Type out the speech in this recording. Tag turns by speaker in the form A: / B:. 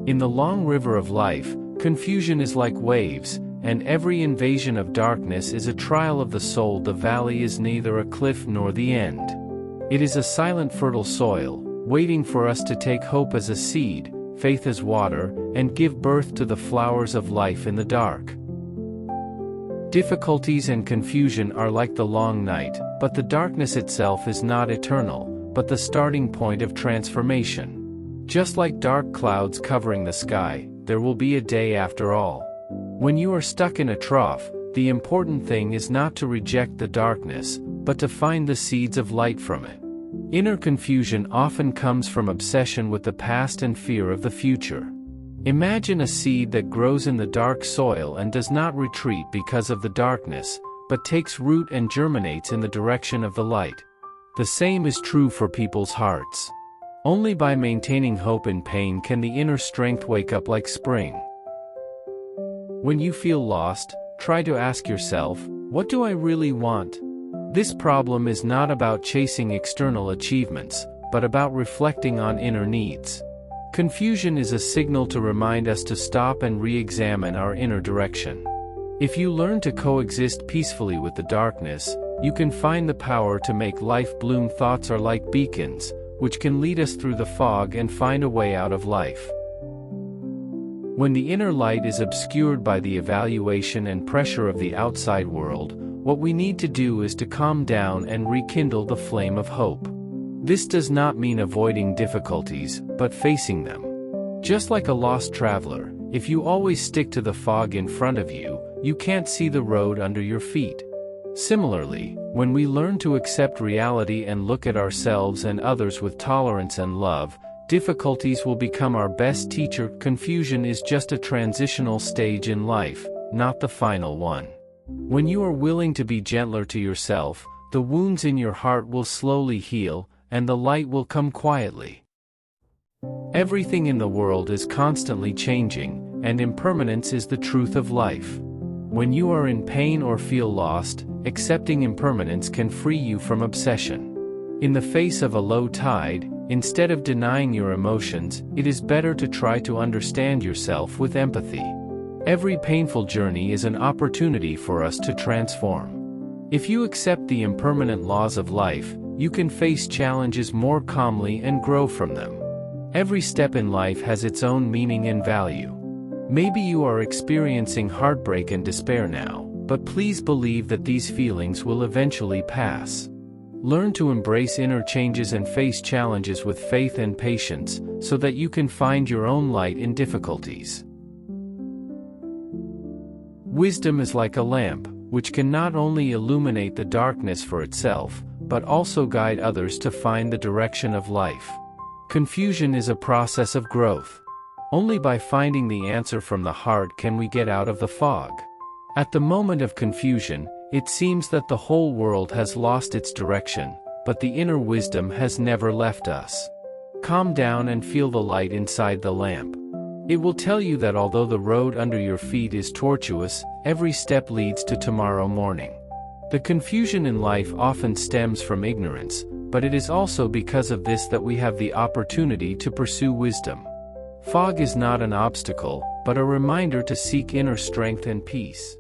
A: In the long river of life, confusion is like waves, and every invasion of darkness is a trial of the soul. The valley is neither a cliff nor the end. It is a silent fertile soil, waiting for us to take hope as a seed, faith as water, and give birth to the flowers of life in the dark. Difficulties and confusion are like the long night, but the darkness itself is not eternal, but the starting point of transformation. Just like dark clouds covering the sky, there will be a day after all. When you are stuck in a trough, the important thing is not to reject the darkness, but to find the seeds of light from it. Inner confusion often comes from obsession with the past and fear of the future. Imagine a seed that grows in the dark soil and does not retreat because of the darkness, but takes root and germinates in the direction of the light. The same is true for people's hearts. Only by maintaining hope in pain can the inner strength wake up like spring. When you feel lost, try to ask yourself, what do I really want? This problem is not about chasing external achievements, but about reflecting on inner needs. Confusion is a signal to remind us to stop and re-examine our inner direction. If you learn to coexist peacefully with the darkness, you can find the power to make life bloom. Thoughts are like beacons, which can lead us through the fog and find a way out of life. When the inner light is obscured by the evaluation and pressure of the outside world, what we need to do is to calm down and rekindle the flame of hope. This does not mean avoiding difficulties, but facing them. Just like a lost traveler, if you always stick to the fog in front of you, you can't see the road under your feet. Similarly, when we learn to accept reality and look at ourselves and others with tolerance and love, difficulties will become our best teacher. Confusion is just a transitional stage in life, not the final one. When you are willing to be gentler to yourself, the wounds in your heart will slowly heal, and the light will come quietly. Everything in the world is constantly changing, and impermanence is the truth of life. When you are in pain or feel lost, accepting impermanence can free you from obsession. In the face of a low tide, instead of denying your emotions, it is better to try to understand yourself with empathy. Every painful journey is an opportunity for us to transform. If you accept the impermanent laws of life, you can face challenges more calmly and grow from them. Every step in life has its own meaning and value. Maybe you are experiencing heartbreak and despair now, but please believe that these feelings will eventually pass. Learn to embrace inner changes and face challenges with faith and patience, so that you can find your own light in difficulties. Wisdom is like a lamp, which can not only illuminate the darkness for itself, but also guide others to find the direction of life. Confusion is a process of growth. Only by finding the answer from the heart can we get out of the fog. At the moment of confusion, it seems that the whole world has lost its direction, but the inner wisdom has never left us. Calm down and feel the light inside the lamp. It will tell you that although the road under your feet is tortuous, every step leads to tomorrow morning. The confusion in life often stems from ignorance, but it is also because of this that we have the opportunity to pursue wisdom. Fog is not an obstacle, but a reminder to seek inner strength and peace.